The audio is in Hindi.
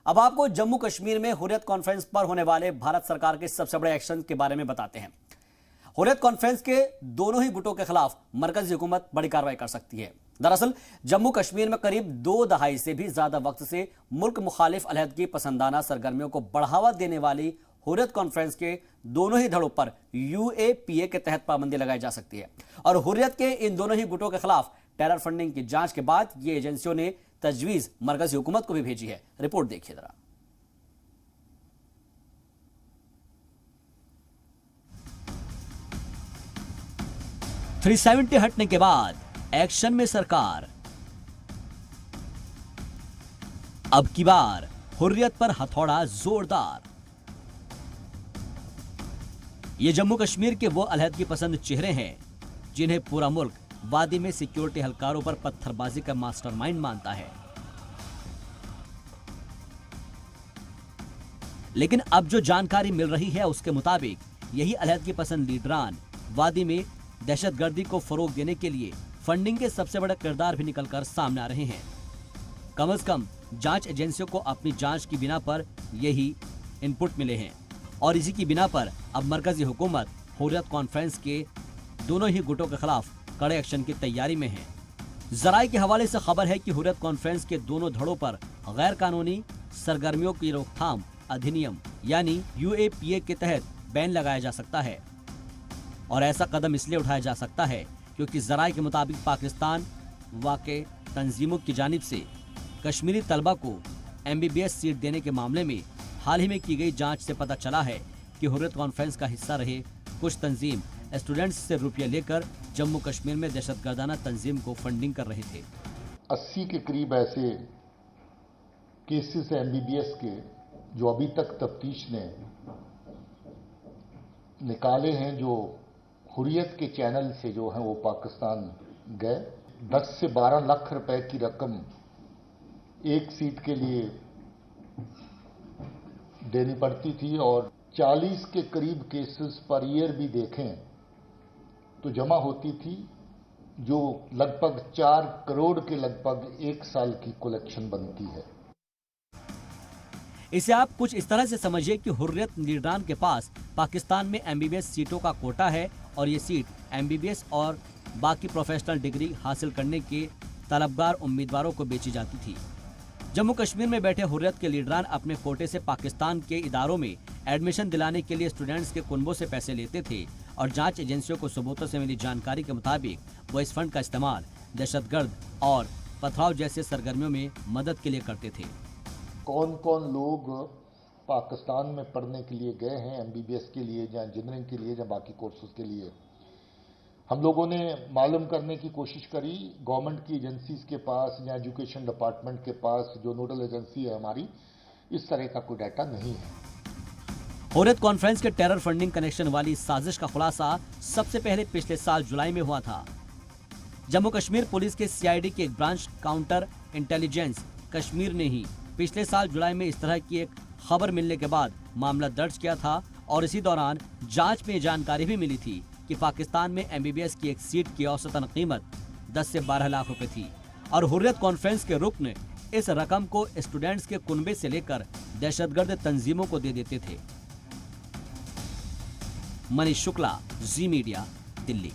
अब आपको जम्मू कश्मीर में हुर्रियत कॉन्फ्रेंस पर होने वाले भारत सरकार के सबसे बड़े एक्शन के बारे में बताते हैं। हुर्रियत कॉन्फ्रेंस के दोनों ही गुटों के खिलाफ मरकजी हुकूमत बड़ी कार्रवाई कर सकती है। दरअसल जम्मू कश्मीर में करीब 2 दहाई से भी ज्यादा वक्त से मुल्क मुखालिफ अलहदगी पसंदाना सरगर्मियों को बढ़ावा देने वाली हुर्रियत कॉन्फ्रेंस के दोनों ही धड़ों पर UAPA के तहत पाबंदी लगाई जा सकती है। और हुर्रियत के इन दोनों ही गुटों के खिलाफ टेरर फंडिंग की जांच के बाद ये एजेंसियों ने तजवीज मरकजी हुकूमत को भी भेजी है। रिपोर्ट देखिए जरा। $370 हटने के बाद एक्शन में सरकार। अब की बार हुर्रियत पर हथौड़ा जोरदार। ये जम्मू कश्मीर के वो अलहदगी पसंद चेहरे हैं जिन्हें पूरा मुल्क वादी में सिक्योरिटी हलकारों पर पत्थरबाजी का मास्टरमाइंड मानता है। लेकिन अब जो जानकारी मिल रही है उसके मुताबिक यही अलहदगी पसंद लीडरान वादी में दहशतगर्दी को फरोग देने के लिए फंडिंग के सबसे बड़े किरदार भी निकलकर सामने आ रहे हैं। कम से कम जांच एजेंसियों को अपनी जांच की बिना पर यही इनपुट मिले हैं और इसी की बिना पर अब मरकजी हुकूमत हुर्रियत कॉन्फ्रेंस के दोनों ही गुटों के खिलाफ कड़े एक्शन की तैयारी में है। जराये के हवाले से खबर है कि हुर्रियत कॉन्फ्रेंस के दोनों धड़ों पर गैर कानूनी सरगर्मियों की रोकथाम अधिनियम यानी UAPA के तहत बैन लगाया जा सकता है। और ऐसा कदम इसलिए उठाया जा सकता है क्योंकि जराये के मुताबिक पाकिस्तान वाक़े तंजीमों की जानिब से कश्मीरी तलबा को MBBS सीट देने के मामले में हाल ही में की गई जांच से पता चला है कि हुर्रियत कॉन्फ्रेंस का हिस्सा रहे कुछ तंजीम स्टूडेंट्स से रुपये लेकर जम्मू कश्मीर में दहशतगर्दाना तंजीम को फंडिंग कर रहे थे। 80 के करीब ऐसे केसेस MBBS के जो अभी तक तफ्तीश ने निकाले हैं, जो हुर्रियत के चैनल से जो है वो पाकिस्तान गए। 10 से 12 लाख रुपए की रकम एक सीट के लिए देनी पड़ती थी और 40 के करीब केसेस पर ईयर भी देखें तो जमा होती थी, जो लगभग 4 करोड़ के लगभग एक साल की कलेक्शन बनती है। इसे आप कुछ इस तरह से समझिए कि हुर्रियत लीडरान के पास पाकिस्तान में MBBS सीटों का कोटा है और ये सीट MBBS और बाकी प्रोफेशनल डिग्री हासिल करने के तलबगार उम्मीदवारों को बेची जाती थी। जम्मू कश्मीर में बैठे हुर्रियत के लीडरान अपने कोटे से पाकिस्तान के इदारों में एडमिशन दिलाने के लिए स्टूडेंट्स के कुनबों से पैसे लेते थे और जांच एजेंसियों को सबूतों से मिली जानकारी के मुताबिक वो इस फंड का इस्तेमाल दहशतगर्द और पथराव जैसे सरगर्मियों में मदद के लिए करते थे। कौन कौन लोग पाकिस्तान में पढ़ने के लिए गए हैं, MBBS के लिए या इंजीनियरिंग के लिए या बाकी कोर्सेज के लिए, हम लोगों ने मालूम करने की कोशिश करी। गवर्नमेंट की एजेंसीज के पास या एजुकेशन डिपार्टमेंट के पास जो नोडल एजेंसी है हमारी, इस तरह का कोई डाटा नहीं है। हुर्रियत कॉन्फ्रेंस के टेरर फंडिंग कनेक्शन वाली साजिश का खुलासा सबसे पहले पिछले साल जुलाई में हुआ था। जम्मू कश्मीर पुलिस के CID की एक ब्रांच काउंटर इंटेलिजेंस कश्मीर ने ही पिछले साल जुलाई में इस तरह की एक खबर मिलने के बाद मामला दर्ज किया था और इसी दौरान जांच में जानकारी भी मिली थी कि पाकिस्तान में MBBS की एक सीट की औसतन कीमत 10 से 12 लाख रुपए थी और हुर्रियत कॉन्फ्रेंस के रुकन इस रकम को स्टूडेंट्स के कुनबे से लेकर दहशतगर्द तंजीमों को दे देते थे। मनीष शुक्ला, जी मीडिया, दिल्ली।